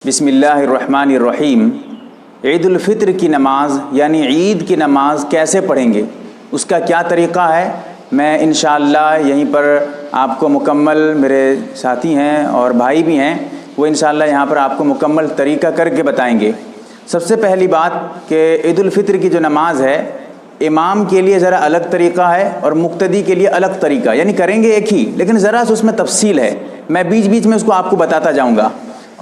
بسم اللہ الرحمن الرحیم۔ عید الفطر کی نماز یعنی عید کی نماز کیسے پڑھیں گے، اس کا کیا طریقہ ہے، میں انشاءاللہ یہیں پر آپ کو مکمل، میرے ساتھی ہیں اور بھائی بھی ہیں، وہ انشاءاللہ یہاں پر آپ کو مکمل طریقہ کر کے بتائیں گے۔ سب سے پہلی بات کہ عید الفطر کی جو نماز ہے، امام کے لیے ذرا الگ طریقہ ہے اور مقتدی کے لیے الگ طریقہ، یعنی کریں گے ایک ہی لیکن ذرا سا اس میں تفصیل ہے، میں بیچ بیچ میں اس کو آپ کو بتاتا جاؤں گا۔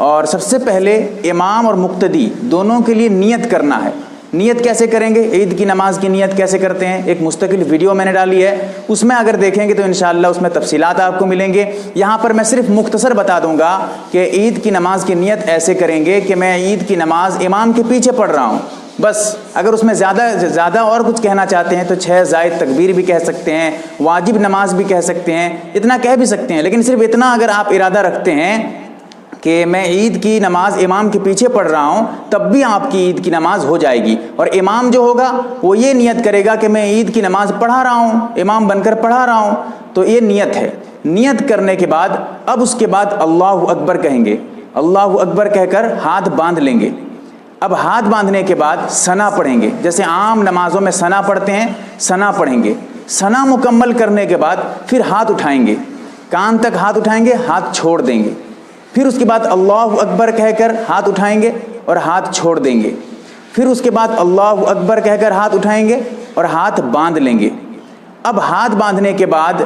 اور سب سے پہلے امام اور مقتدی دونوں کے لیے نیت کرنا ہے۔ نیت کیسے کریں گے، عید کی نماز کی نیت کیسے کرتے ہیں، ایک مستقل ویڈیو میں نے ڈالی ہے، اس میں اگر دیکھیں گے تو انشاءاللہ اس میں تفصیلات آپ کو ملیں گے۔ یہاں پر میں صرف مختصر بتا دوں گا کہ عید کی نماز کی نیت ایسے کریں گے کہ میں عید کی نماز امام کے پیچھے پڑھ رہا ہوں، بس۔ اگر اس میں زیادہ اور کچھ کہنا چاہتے ہیں تو 6 زائد تکبیر بھی کہہ سکتے ہیں، واجب نماز بھی کہہ سکتے ہیں، اتنا کہہ بھی سکتے ہیں، لیکن صرف اتنا اگر آپ ارادہ رکھتے ہیں کہ میں عید کی نماز امام کے پیچھے پڑھ رہا ہوں، تب بھی آپ کی عید کی نماز ہو جائے گی۔ اور امام جو ہوگا وہ یہ نیت کرے گا کہ میں عید کی نماز پڑھا رہا ہوں، امام بن کر پڑھا رہا ہوں، تو یہ نیت ہے۔ نیت کرنے کے بعد اب اس کے بعد اللہ اکبر کہیں گے، اللہ اکبر کہہ کر ہاتھ باندھ لیں گے۔ اب ہاتھ باندھنے کے بعد ثنا پڑھیں گے، جیسے عام نمازوں میں ثنا پڑھتے ہیں، ثنا پڑھیں گے۔ ثنا مکمل کرنے کے بعد پھر ہاتھ اٹھائیں گے، کان تک ہاتھ اٹھائیں گے، ہاتھ چھوڑ دیں گے۔ پھر اس کے بعد اللہ اکبر کہہ کر ہاتھ اٹھائیں گے اور ہاتھ چھوڑ دیں گے۔ پھر اس کے بعد اللہ اکبر کہہ کر ہاتھ اٹھائیں گے اور ہاتھ باندھ لیں گے۔ اب ہاتھ باندھنے کے بعد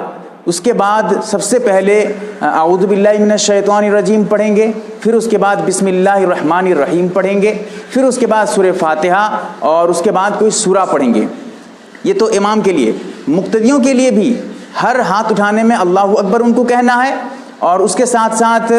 اس کے بعد سب سے پہلے اعوذ باللہ من الشیطان الرجیم پڑھیں گے، پھر اس کے بعد بسم اللہ الرحمن الرحیم پڑھیں گے، پھر اس کے بعد سورہ فاتحہ اور اس کے بعد کوئی سورہ پڑھیں گے۔ یہ تو امام کے لیے۔ مقتدیوں کے لیے بھی ہر ہاتھ اٹھانے میں اللہ اکبر ان کو کہنا ہے، اور اس کے ساتھ ساتھ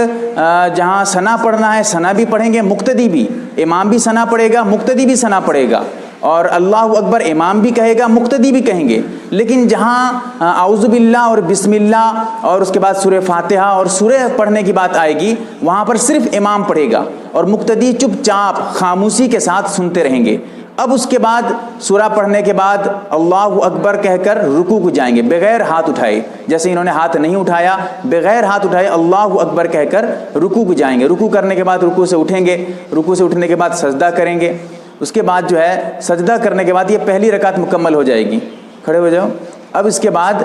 جہاں ثنا پڑھنا ہے ثنا بھی پڑھیں گے، مقتدی بھی، امام بھی ثنا پڑھے گا، مقتدی بھی ثنا پڑھے گا، اور اللہ اکبر امام بھی کہے گا، مقتدی بھی کہیں گے۔ لیکن جہاں اعوذ باللہ اور بسم اللہ اور اس کے بعد سورہ فاتحہ اور سورہ پڑھنے کی بات آئے گی، وہاں پر صرف امام پڑھے گا اور مقتدی چپ چاپ خاموشی کے ساتھ سنتے رہیں گے۔ اب اس کے بعد سورہ پڑھنے کے بعد اللہ اکبر کہہ کر رکوع کو جائیں گے بغیر ہاتھ اٹھائے، جیسے انہوں نے ہاتھ نہیں اٹھایا، بغیر ہاتھ اٹھائے اللہ اکبر کہہ کر رکوع کو جائیں گے۔ رکوع کرنے کے بعد رکوع سے اٹھیں گے، رکوع سے اٹھنے کے بعد سجدہ کریں گے۔ اس کے بعد جو ہے سجدہ کرنے کے بعد یہ پہلی رکعت مکمل ہو جائے گی۔ کھڑے ہو جاؤ۔ اب اس کے بعد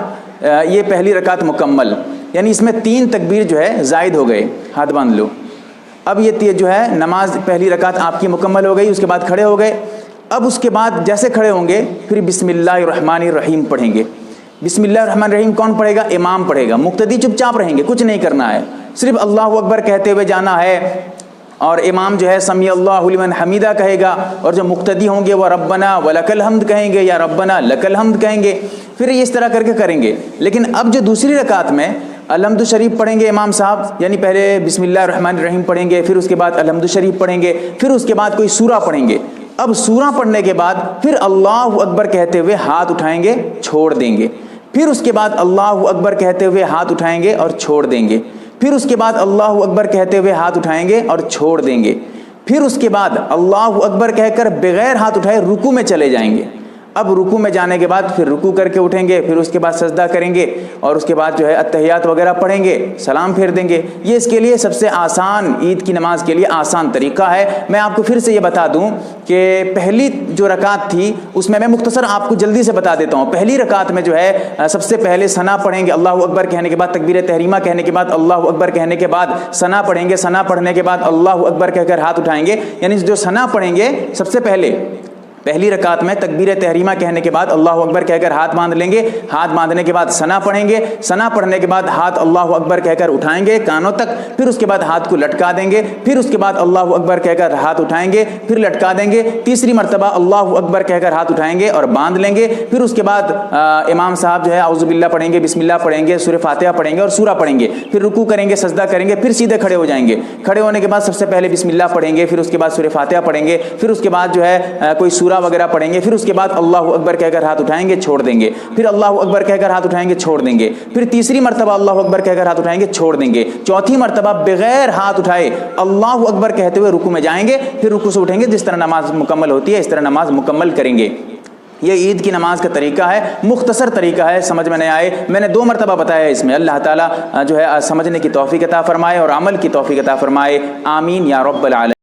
یہ پہلی رکعت مکمل، یعنی اس میں 3 تکبیر جو ہے زائد ہو گئے، ہاتھ باندھ لو۔ اب یہ جو ہے نماز پہلی رکعت آپ کی مکمل ہو گئی، اس کے بعد کھڑے ہو گئے۔ اب اس کے بعد جیسے کھڑے ہوں گے پھر بسم اللہ الرحمن الرحیم پڑھیں گے۔ بسم اللہ الرحمن الرحیم کون پڑھے گا؟ امام پڑھے گا، مقتدی چپ چاپ رہیں گے، کچھ نہیں کرنا ہے، صرف اللہ اکبر کہتے ہوئے جانا ہے، اور امام جو ہے سمیع اللہ لمن حمیدہ کہے گا، اور جو مقتدی ہوں گے وہ ربنا ولک الحمد کہیں گے یا ربنا لک الحمد کہیں گے۔ پھر اس طرح کر کے کریں گے۔ لیکن اب جو دوسری رکعت میں الحمد شریف پڑھیں گے امام صاحب، یعنی پہلے بسم اللہ الرحمن الرحیم پڑھیں گے، پھر اس کے بعد الحمد شریف پڑھیں گے، پھر اس کے بعد کوئی سورہ پڑھیں گے۔ اب سورہ پڑھنے کے بعد پھر اللہ اکبر کہتے ہوئے ہاتھ اٹھائیں گے، چھوڑ دیں گے۔ پھر اس کے بعد اللہ اکبر کہتے ہوئے ہاتھ اٹھائیں گے اور چھوڑ دیں گے۔ پھر اس کے بعد اللہ اکبر کہتے ہوئے ہاتھ اٹھائیں گے اور چھوڑ دیں گے۔ پھر اس کے بعد اللہ اکبر کہہ کر بغیر ہاتھ اٹھائے رکوع میں چلے جائیں گے۔ اب رکوع میں جانے کے بعد پھر رکوع کر کے اٹھیں گے، پھر اس کے بعد سجدہ کریں گے، اور اس کے بعد جو ہے التحیات وغیرہ پڑھیں گے، سلام پھیر دیں گے۔ یہ اس کے لیے سب سے آسان، عید کی نماز کے لیے آسان طریقہ ہے۔ میں آپ کو پھر سے یہ بتا دوں کہ پہلی جو رکعت تھی اس میں مختصر آپ کو جلدی سے بتا دیتا ہوں۔ پہلی رکعت میں جو ہے سب سے پہلے ثنا پڑھیں گے، اللہ اکبر کہنے کے بعد تکبیر تحریمہ کہنے کے بعد اللہ اکبر کہنے کے بعد ثنا پڑھیں گے، ثنا پڑھنے کے بعد اللہ اکبر کہہ کر ہاتھ اٹھائیں گے، یعنی جو ثنا پڑھیں گے سب سے پہلی رکعت میں تکبیر تحریمہ کہنے کے بعد اللہ اکبر کہہ کر ہاتھ باندھ لیں گے، ہاتھ باندھنے کے بعد ثنا پڑھیں گے، ثنا پڑھنے کے بعد ہاتھ اللہ اکبر کہہ کر اٹھائیں گے کانوں تک، پھر اس کے بعد ہاتھ کو لٹکا دیں گے، پھر اس کے بعد اللہ اکبر کہہ کر ہاتھ اٹھائیں گے، پھر لٹکا دیں گے، تیسری مرتبہ اللہ اکبر کہہ کر ہاتھ اٹھائیں گے اور باندھ لیں گے۔ پھر اس کے بعد امام صاحب جو ہے اعوذ باللہ پڑھیں گے، بسم اللہ پڑھیں گے، سورہ فاتحہ پڑھیں گے اور سورہ پڑھیں گے، پھر رکوع کریں گے، سجدہ کریں گے، پھر سیدھے کھڑے ہو جائیں گے۔ کھڑے ہونے کے بعد سب سے پہلے بسم اللہ پڑھیں گے، پھر اس کے بعد سورہ فاتحہ پڑھیں گے، پھر اس کے بعد جو ہے کوئی سورہ وغیرہ پڑھیں گے، پھر اس کے بعد اللہ اکبر کہہ کر ہاتھ اٹھائیں گے، چھوڑ دیں گے، پھر اللہ اکبر کہہ کر ہاتھ اٹھائیں گے، چھوڑ دیں گے، پھر تیسری مرتبہ اللہ اکبر کہہ کر ہاتھ اٹھائیں گے، چھوڑ دیں گے، چوتھی مرتبہ بغیر ہاتھ اٹھائے اللہ اکبر کہتے ہوئے رکوع میں جائیں گے، پھر رکوع سے اٹھیں گے۔ جس طرح نماز مکمل ہوتی ہے اس طرح نماز مکمل کریں گے۔ یہ عید کی نماز کا طریقہ ہے، مختصر طریقہ ہے، سمجھ میں نہیں آئے میں نے 2 مرتبہ بتایا ہے اس میں۔ اللہ تعالیٰ جو ہے سمجھنے کی توفیق عطا فرمائے اور عمل کی توفیق عطا فرمائے، آمین یا رب العالمین۔